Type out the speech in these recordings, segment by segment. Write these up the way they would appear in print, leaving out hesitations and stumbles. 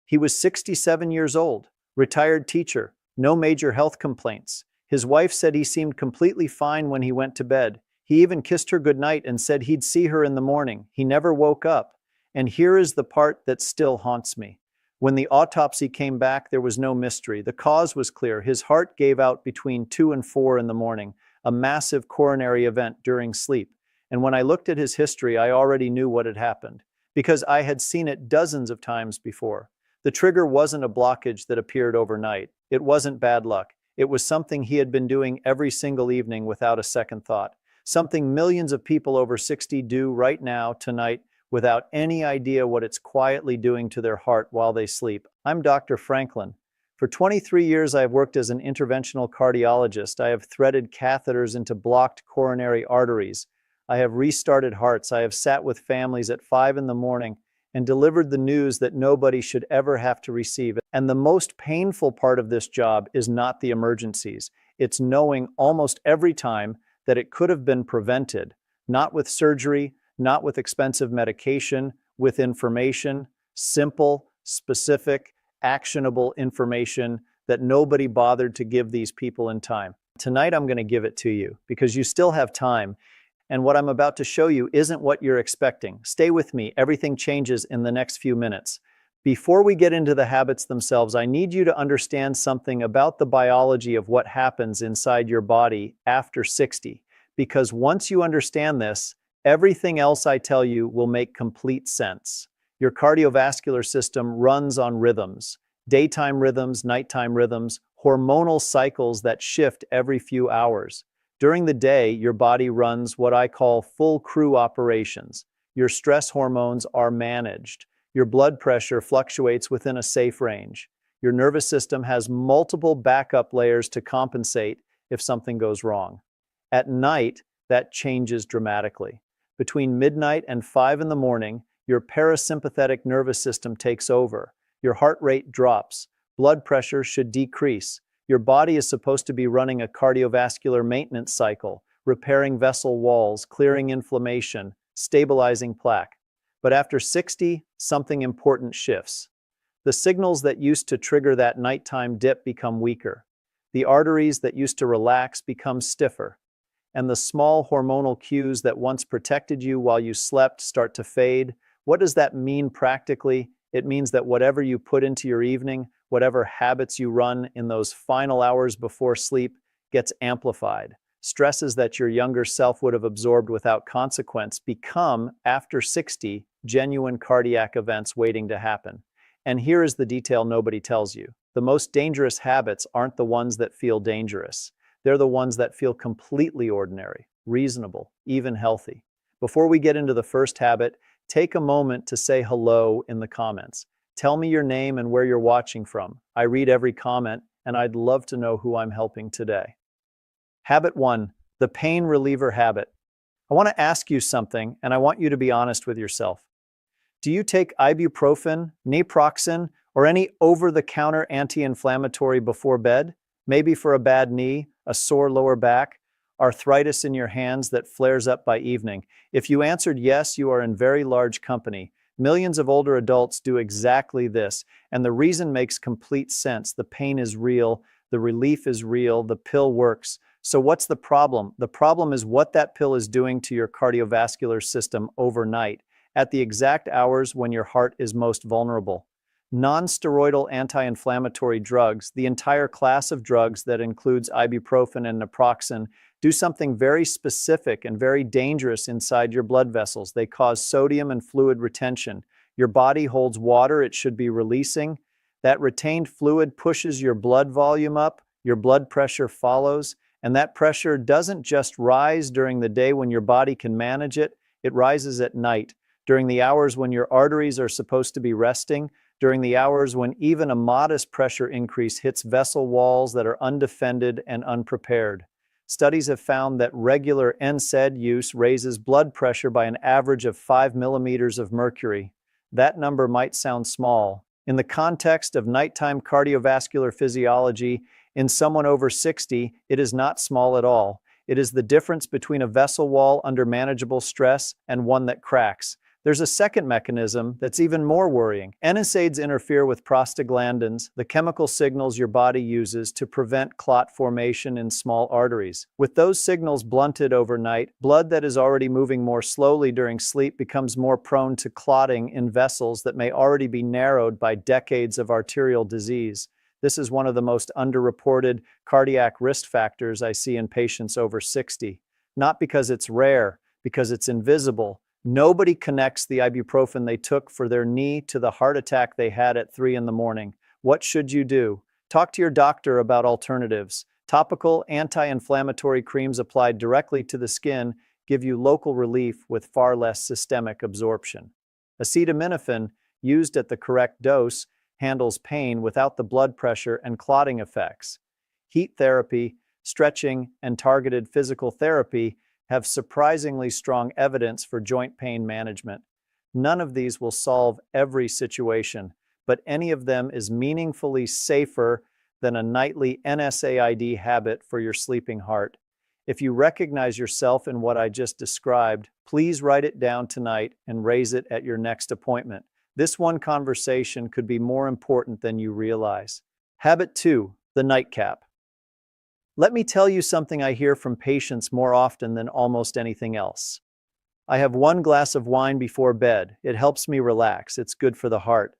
He was 67 years old, retired teacher, no major health complaints. His wife said he seemed completely fine when he went to bed. He even kissed her goodnight and said he'd see her in the morning. He never woke up. And here is the part that still haunts me. When the autopsy came back, there was no mystery. The cause was clear. His heart gave out between 2 and 4 in the morning, a massive coronary event during sleep. And when I looked at his history, I already knew what had happened, because I had seen it dozens of times before. The trigger wasn't a blockage that appeared overnight. It wasn't bad luck. It was something he had been doing every single evening without a second thought. Something millions of people over 60 do right now, tonight, without any idea what it's quietly doing to their heart while they sleep. I'm Dr. Franklin. For 23 years, I have worked as an interventional cardiologist. I have threaded catheters into blocked coronary arteries. I have restarted hearts. I have sat with families at 5 in the morning and delivered the news that nobody should ever have to receive. And the most painful part of this job is not the emergencies. It's knowing almost every time that it could have been prevented, not with surgery, not with expensive medication, with information, simple, specific, actionable information that nobody bothered to give these people in time. Tonight, I'm going to give it to you because you still have time. And what I'm about to show you isn't what you're expecting. Stay with me. Everything changes in the next few minutes. Before we get into the habits themselves, I need you to understand something about the biology of what happens inside your body after 60. Because once you understand this, everything else I tell you will make complete sense. Your cardiovascular system runs on rhythms, daytime rhythms, nighttime rhythms, hormonal cycles that shift every few hours. During the day, your body runs what I call full crew operations. Your stress hormones are managed. Your blood pressure fluctuates within a safe range. Your nervous system has multiple backup layers to compensate if something goes wrong. At night, that changes dramatically. Between midnight and 5 in the morning, your parasympathetic nervous system takes over. Your heart rate drops. Blood pressure should decrease. Your body is supposed to be running a cardiovascular maintenance cycle, repairing vessel walls, clearing inflammation, stabilizing plaque. But after 60, something important shifts. The signals that used to trigger that nighttime dip become weaker. The arteries that used to relax become stiffer. And the small hormonal cues that once protected you while you slept start to fade. What does that mean practically? It means that whatever you put into your evening, whatever habits you run in those final hours before sleep, gets amplified. Stresses that your younger self would have absorbed without consequence become, after 60, genuine cardiac events waiting to happen. And here is the detail nobody tells you. The most dangerous habits aren't the ones that feel dangerous. They're the ones that feel completely ordinary, reasonable, even healthy. Before we get into the first habit, take a moment to say hello in the comments. Tell me your name and where you're watching from. I read every comment, and I'd love to know who I'm helping today. Habit 1, the pain reliever habit. I want to ask you something, and I want you to be honest with yourself. Do you take ibuprofen, naproxen, or any over-the-counter anti-inflammatory before bed? Maybe for a bad knee, a sore lower back, arthritis in your hands that flares up by evening. If you answered yes, you are in very large company. Millions of older adults do exactly this, and the reason makes complete sense. The pain is real, the relief is real, the pill works. So what's the problem? The problem is what that pill is doing to your cardiovascular system overnight, at the exact hours when your heart is most vulnerable. Non-steroidal anti-inflammatory drugs, the entire class of drugs that includes ibuprofen and naproxen, do something very specific and very dangerous inside your blood vessels. They cause sodium and fluid retention. Your body holds water it should be releasing. That retained fluid pushes your blood volume up, your blood pressure follows, and that pressure doesn't just rise during the day when your body can manage it, it rises at night, during the hours when your arteries are supposed to be resting, during the hours when even a modest pressure increase hits vessel walls that are undefended and unprepared. Studies have found that regular NSAID use raises blood pressure by an average of 5 millimeters of mercury. That number might sound small. In the context of nighttime cardiovascular physiology, in someone over 60, it is not small at all. It is the difference between a vessel wall under manageable stress and one that cracks. There's a second mechanism that's even more worrying. NSAIDs interfere with prostaglandins, the chemical signals your body uses to prevent clot formation in small arteries. With those signals blunted overnight, blood that is already moving more slowly during sleep becomes more prone to clotting in vessels that may already be narrowed by decades of arterial disease. This is one of the most underreported cardiac risk factors I see in patients over 60. Not because it's rare, because it's invisible. Nobody connects the ibuprofen they took for their knee to the heart attack they had at 3 in the morning. What should you do? Talk to your doctor about alternatives. Topical anti-inflammatory creams applied directly to the skin give you local relief with far less systemic absorption. Acetaminophen, used at the correct dose, handles pain without the blood pressure and clotting effects. Heat therapy, stretching, and targeted physical therapy have surprisingly strong evidence for joint pain management. None of these will solve every situation, but any of them is meaningfully safer than a nightly NSAID habit for your sleeping heart. If you recognize yourself in what I just described, please write it down tonight and raise it at your next appointment. This one conversation could be more important than you realize. Habit 2, the nightcap. Let me tell you something I hear from patients more often than almost anything else. I have 1 glass of wine before bed. It helps me relax. It's good for the heart.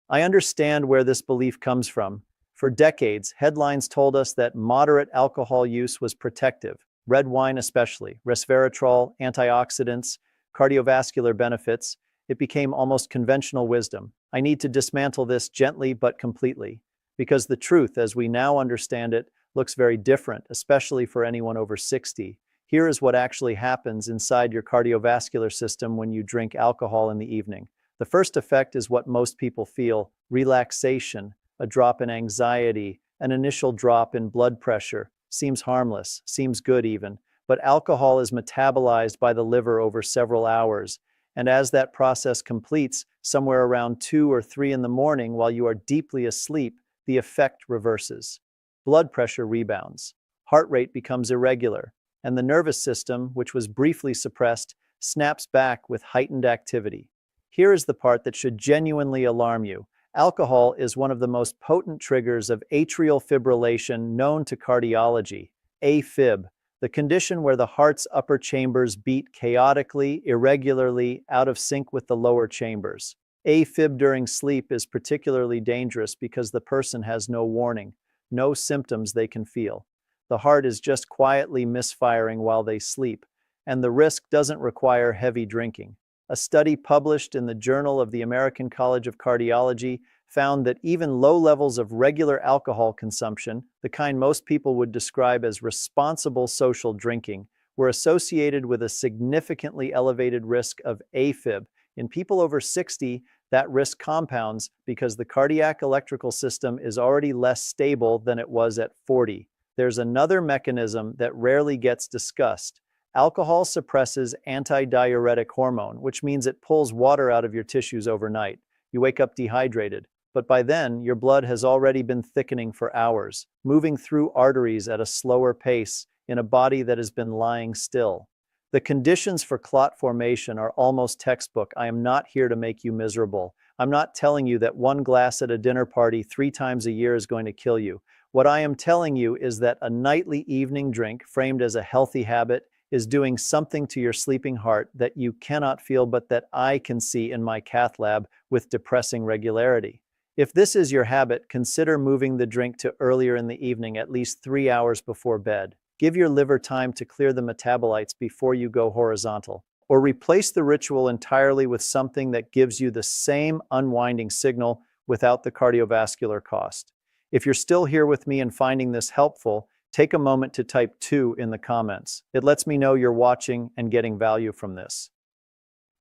I understand where this belief comes from. For decades, headlines told us that moderate alcohol use was protective. Red wine especially, resveratrol, antioxidants, cardiovascular benefits. It became almost conventional wisdom. I need to dismantle this gently but completely, because the truth, as we now understand it, looks very different, especially for anyone over 60. Here is what actually happens inside your cardiovascular system when you drink alcohol in the evening. The first effect is what most people feel: relaxation, a drop in anxiety, an initial drop in blood pressure. Seems harmless, seems good even, but alcohol is metabolized by the liver over several hours, and as that process completes, somewhere around 2 or 3 in the morning while you are deeply asleep, the effect reverses. Blood pressure rebounds, heart rate becomes irregular, and the nervous system, which was briefly suppressed, snaps back with heightened activity. Here is the part that should genuinely alarm you. Alcohol is one of the most potent triggers of atrial fibrillation known to cardiology, AFib, the condition where the heart's upper chambers beat chaotically, irregularly, out of sync with the lower chambers. AFib during sleep is particularly dangerous because the person has no warning, no symptoms they can feel. The heart is just quietly misfiring while they sleep, and the risk doesn't require heavy drinking. A study published in the Journal of the American College of Cardiology found that even low levels of regular alcohol consumption, the kind most people would describe as responsible social drinking, were associated with a significantly elevated risk of AFib. In people over 60, that risk compounds because the cardiac electrical system is already less stable than it was at 40. There's another mechanism that rarely gets discussed. Alcohol suppresses antidiuretic hormone, which means it pulls water out of your tissues overnight. You wake up dehydrated, but by then, your blood has already been thickening for hours, moving through arteries at a slower pace in a body that has been lying still. The conditions for clot formation are almost textbook. I am not here to make you miserable. I'm not telling you that 1 glass at a dinner party 3 times a year is going to kill you. What I am telling you is that a nightly evening drink, framed as a healthy habit, is doing something to your sleeping heart that you cannot feel but that I can see in my cath lab with depressing regularity. If this is your habit, consider moving the drink to earlier in the evening, at least 3 hours before bed. Give your liver time to clear the metabolites before you go horizontal. Or replace the ritual entirely with something that gives you the same unwinding signal without the cardiovascular cost. If you're still here with me and finding this helpful, take a moment to type 2 in the comments. It lets me know you're watching and getting value from this.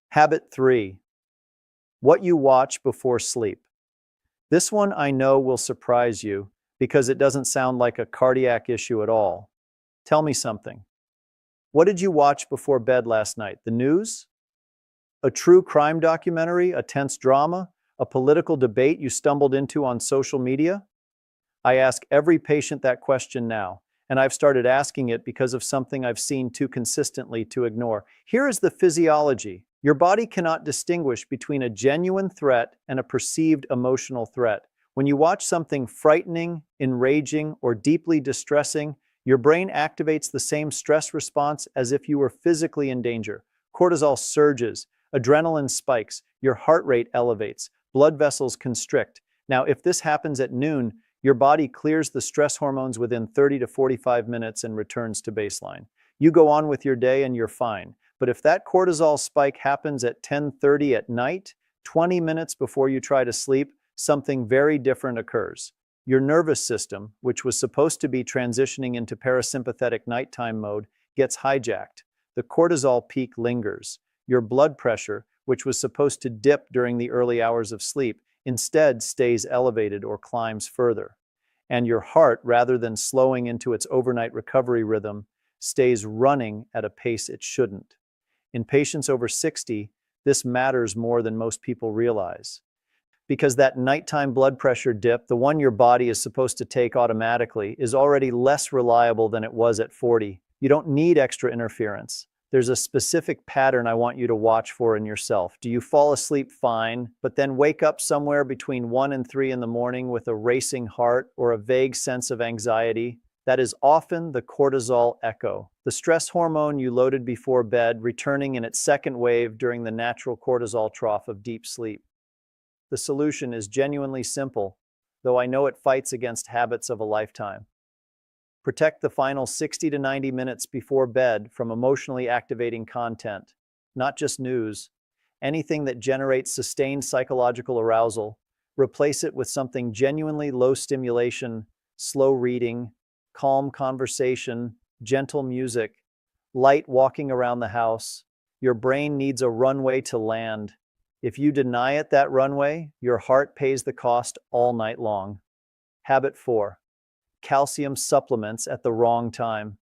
Habit 3. What you watch before sleep. This one I know will surprise you because it doesn't sound like a cardiac issue at all. Tell me something. What did you watch before bed last night? The news? A true crime documentary? A tense drama? A political debate you stumbled into on social media? I ask every patient that question now, and I've started asking it because of something I've seen too consistently to ignore. Here is the physiology. Your body cannot distinguish between a genuine threat and a perceived emotional threat. When you watch something frightening, enraging, or deeply distressing, your brain activates the same stress response as if you were physically in danger. Cortisol surges, adrenaline spikes, your heart rate elevates, blood vessels constrict. Now, if this happens at noon, your body clears the stress hormones within 30 to 45 minutes and returns to baseline. You go on with your day and you're fine. But if that cortisol spike happens at 10:30 at night, 20 minutes before you try to sleep, something very different occurs. Your nervous system, which was supposed to be transitioning into parasympathetic nighttime mode, gets hijacked. The cortisol peak lingers. Your blood pressure, which was supposed to dip during the early hours of sleep, instead stays elevated or climbs further. And your heart, rather than slowing into its overnight recovery rhythm, stays running at a pace it shouldn't. In patients over 60, this matters more than most people realize. Because that nighttime blood pressure dip, the one your body is supposed to take automatically, is already less reliable than it was at 40. You don't need extra interference. There's a specific pattern I want you to watch for in yourself. Do you fall asleep fine, but then wake up somewhere between 1 and 3 in the morning with a racing heart or a vague sense of anxiety? That is often the cortisol echo, the stress hormone you loaded before bed, returning in its second wave during the natural cortisol trough of deep sleep. The solution is genuinely simple, though I know it fights against habits of a lifetime. Protect the final 60 to 90 minutes before bed from emotionally activating content, not just news. Anything that generates sustained psychological arousal, replace it with something genuinely low stimulation, slow reading, calm conversation, gentle music, light walking around the house. Your brain needs a runway to land. If you deny it that runway, your heart pays the cost all night long. Habit 4. Calcium supplements at the wrong time.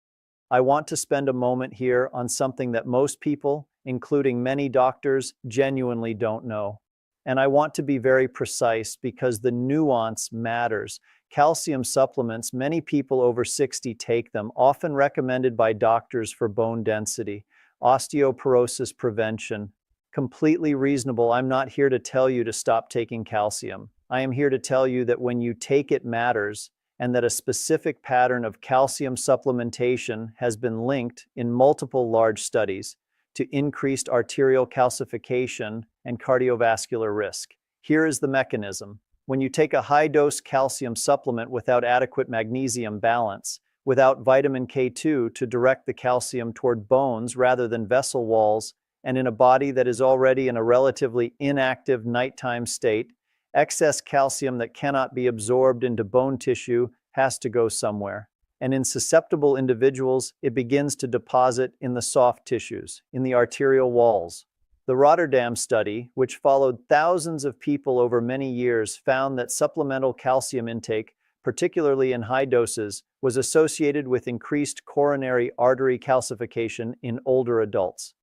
I want to spend a moment here on something that most people, including many doctors, genuinely don't know. And I want to be very precise because the nuance matters. Calcium supplements, many people over 60 take them, often recommended by doctors for bone density, osteoporosis prevention. Completely reasonable. I'm not here to tell you to stop taking calcium. I am here to tell you that when you take it matters, and that a specific pattern of calcium supplementation has been linked in multiple large studies to increased arterial calcification and cardiovascular risk. Here is the mechanism. When you take a high-dose calcium supplement without adequate magnesium balance, without vitamin K2 to direct the calcium toward bones rather than vessel walls, and in a body that is already in a relatively inactive nighttime state, excess calcium that cannot be absorbed into bone tissue has to go somewhere. And in susceptible individuals, it begins to deposit in the soft tissues, in the arterial walls. The Rotterdam study, which followed thousands of people over many years, found that supplemental calcium intake, particularly in high doses, was associated with increased coronary artery calcification in older adults.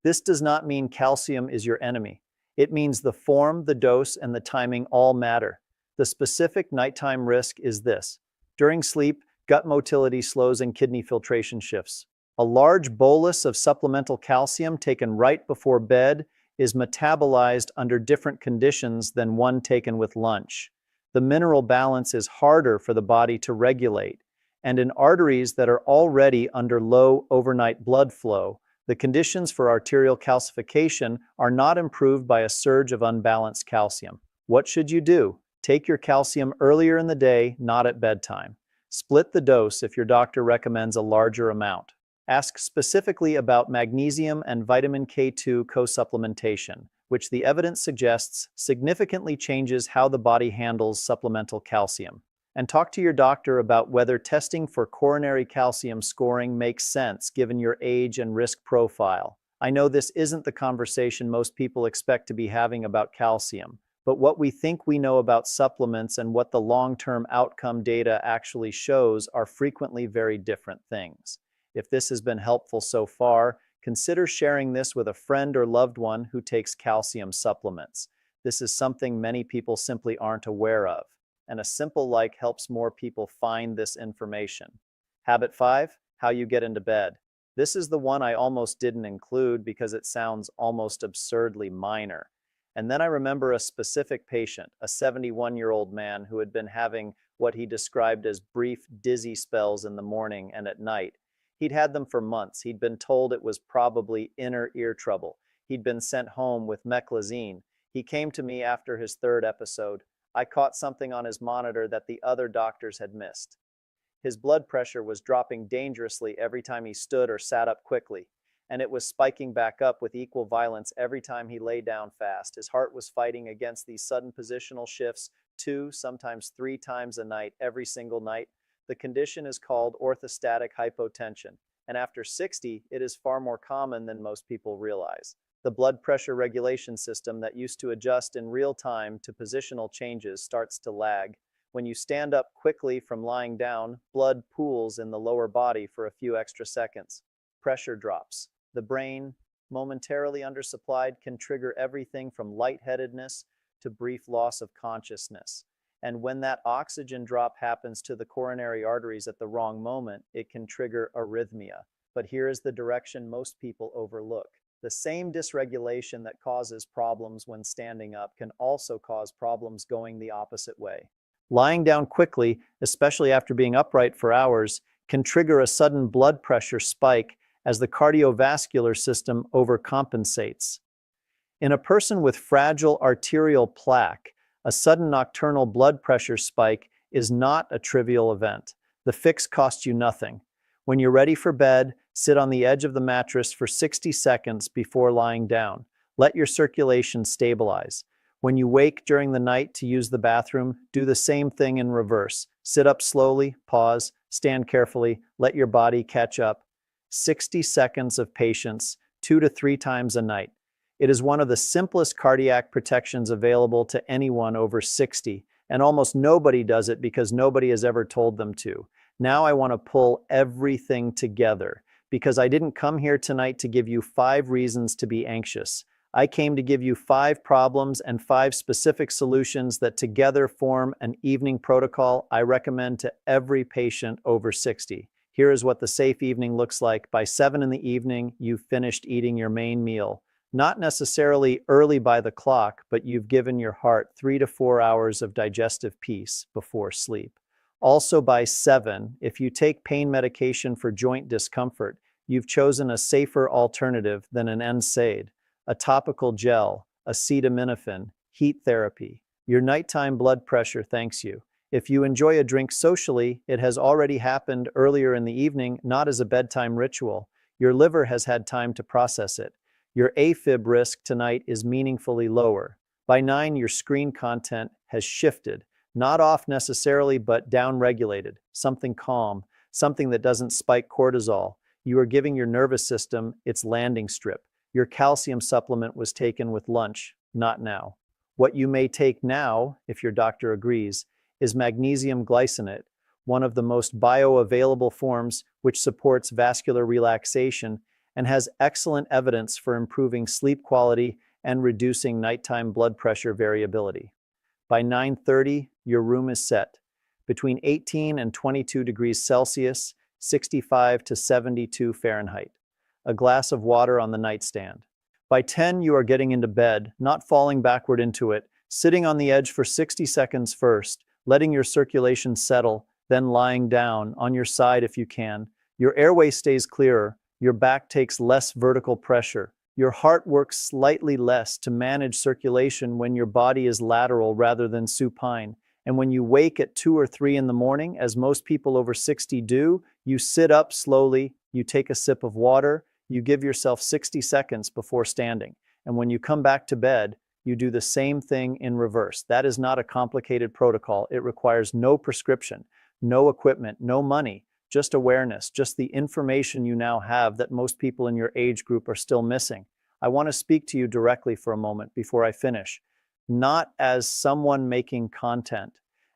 This does not mean calcium is your enemy. It means the form, the dose, and the timing all matter. The specific nighttime risk is this. During sleep, gut motility slows and kidney filtration shifts. A large bolus of supplemental calcium taken right before bed is metabolized under different conditions than one taken with lunch. The mineral balance is harder for the body to regulate, and in arteries that are already under low overnight blood flow, the conditions for arterial calcification are not improved by a surge of unbalanced calcium. What should you do? Take your calcium earlier in the day, not at bedtime. Split the dose if your doctor recommends a larger amount. Ask specifically about magnesium and vitamin K2 co-supplementation, which the evidence suggests significantly changes how the body handles supplemental calcium. And talk to your doctor about whether testing for coronary calcium scoring makes sense given your age and risk profile. I know this isn't the conversation most people expect to be having about calcium, but what we think we know about supplements and what the long-term outcome data actually shows are frequently very different things. If this has been helpful so far, consider sharing this with a friend or loved one who takes calcium supplements. This is something many people simply aren't aware of, and a simple like helps more people find this information. Habit 5, how you get into bed. This is the one I almost didn't include because it sounds almost absurdly minor. And then I remember a specific patient, a 71-year-old man who had been having what he described as brief dizzy spells in the morning and at night. He'd had them for months. He'd been told it was probably inner ear trouble. He'd been sent home with meclizine. He came to me after his third episode. I caught something on his monitor that the other doctors had missed. His blood pressure was dropping dangerously every time he stood or sat up quickly, and it was spiking back up with equal violence every time he lay down fast. His heart was fighting against these sudden positional shifts 2, sometimes 3 times a night, every single night. The condition is called orthostatic hypotension, and after 60, it is far more common than most people realize. The blood pressure regulation system that used to adjust in real time to positional changes starts to lag. When you stand up quickly from lying down, blood pools in the lower body for a few extra seconds. Pressure drops. The brain, momentarily undersupplied, can trigger everything from lightheadedness to brief loss of consciousness. And when that oxygen drop happens to the coronary arteries at the wrong moment, it can trigger arrhythmia. But here is the direction most people overlook. The same dysregulation that causes problems when standing up can also cause problems going the opposite way. Lying down quickly, especially after being upright for hours, can trigger a sudden blood pressure spike as the cardiovascular system overcompensates. In a person with fragile arterial plaque, a sudden nocturnal blood pressure spike is not a trivial event. The fix costs you nothing. When you're ready for bed, sit on the edge of the mattress for 60 seconds before lying down. Let your circulation stabilize. When you wake during the night to use the bathroom, do the same thing in reverse. Sit up slowly, pause, stand carefully, let your body catch up. 60 seconds of patience, 2 to 3 times a night. It is one of the simplest cardiac protections available to anyone over 60, and almost nobody does it because nobody has ever told them to. Now I want to pull everything together, because I didn't come here tonight to give you 5 reasons to be anxious. I came to give you 5 problems and 5 specific solutions that together form an evening protocol I recommend to every patient over 60. Here is what the safe evening looks like. By 7 in the evening, you've finished eating your main meal. Not necessarily early by the clock, but you've given your heart 3 to 4 hours of digestive peace before sleep. Also by 7, if you take pain medication for joint discomfort, you've chosen a safer alternative than an NSAID, a topical gel, acetaminophen, heat therapy. Your nighttime blood pressure thanks you. If you enjoy a drink socially, it has already happened earlier in the evening, not as a bedtime ritual. Your liver has had time to process it. Your AFib risk tonight is meaningfully lower. By 9, your screen content has shifted, not off necessarily, but down-regulated, something calm, something that doesn't spike cortisol. You are giving your nervous system its landing strip. Your calcium supplement was taken with lunch, not now. What you may take now, if your doctor agrees, is magnesium glycinate, one of the most bioavailable forms which supports vascular relaxation and has excellent evidence for improving sleep quality and reducing nighttime blood pressure variability. By 9:30, your room is set. Between 18 and 22 degrees Celsius, 65 to 72 Fahrenheit. A glass of water on the nightstand. By 10, you are getting into bed, not falling backward into it, sitting on the edge for 60 seconds first, letting your circulation settle, then lying down, on your side if you can. Your airway stays clearer, your back takes less vertical pressure, your heart works slightly less to manage circulation when your body is lateral rather than supine. And when you wake at 2 or 3 in the morning, as most people over 60 do, you sit up slowly, you take a sip of water, you give yourself 60 seconds before standing. And when you come back to bed, you do the same thing in reverse. That is not a complicated protocol. It requires no prescription, no equipment, no money, just awareness, just the information you now have that most people in your age group are still missing. I want to speak to you directly for a moment before I finish. Not as someone making content,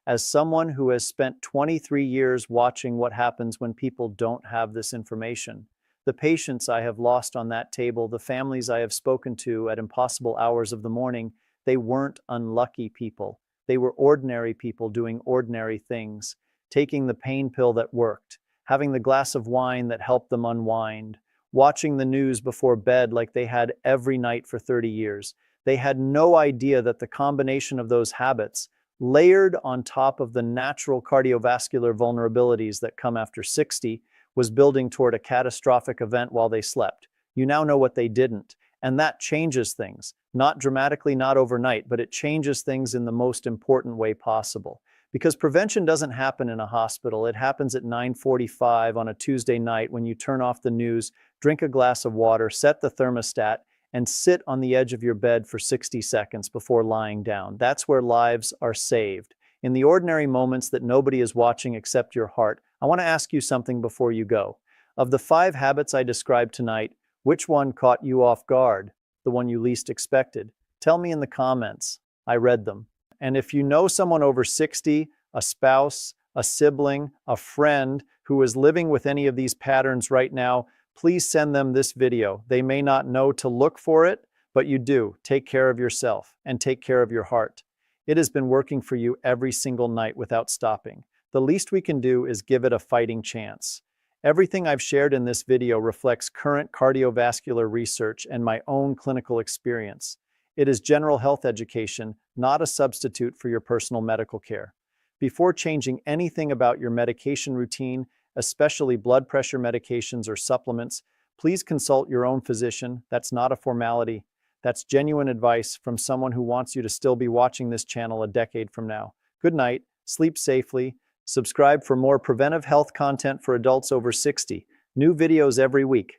as someone who has spent 23 years watching what happens when people don't have this information. The patients I have lost on that table, the families I have spoken to at impossible hours of the morning, they weren't unlucky people. They were ordinary people doing ordinary things, taking the pain pill that worked, having the glass of wine that helped them unwind, watching the news before bed like they had every night for 30 years. They had no idea that the combination of those habits, layered on top of the natural cardiovascular vulnerabilities that come after 60, was building toward a catastrophic event while they slept. You now know what they didn't. And that changes things. Not dramatically, not overnight, but it changes things in the most important way possible. Because prevention doesn't happen in a hospital. It happens at 9:45 on a Tuesday night when you turn off the news, drink a glass of water, set the thermostat, and sit on the edge of your bed for 60 seconds before lying down. That's where lives are saved. In the ordinary moments that nobody is watching except your heart, I want to ask you something before you go. Of the 5 habits I described tonight, which one caught you off guard? The one you least expected? Tell me in the comments. I read them. And if you know someone over 60, a spouse, a sibling, a friend who is living with any of these patterns right now, please send them this video. They may not know to look for it, but you do. Take care of yourself and take care of your heart. It has been working for you every single night without stopping. The least we can do is give it a fighting chance. Everything I've shared in this video reflects current cardiovascular research and my own clinical experience. It is general health education, not a substitute for your personal medical care. Before changing anything about your medication routine, especially blood pressure medications or supplements, please consult your own physician. That's not a formality. That's genuine advice from someone who wants you to still be watching this channel a decade from now. Good night, sleep safely, subscribe for more preventive health content for adults over 60. New videos every week.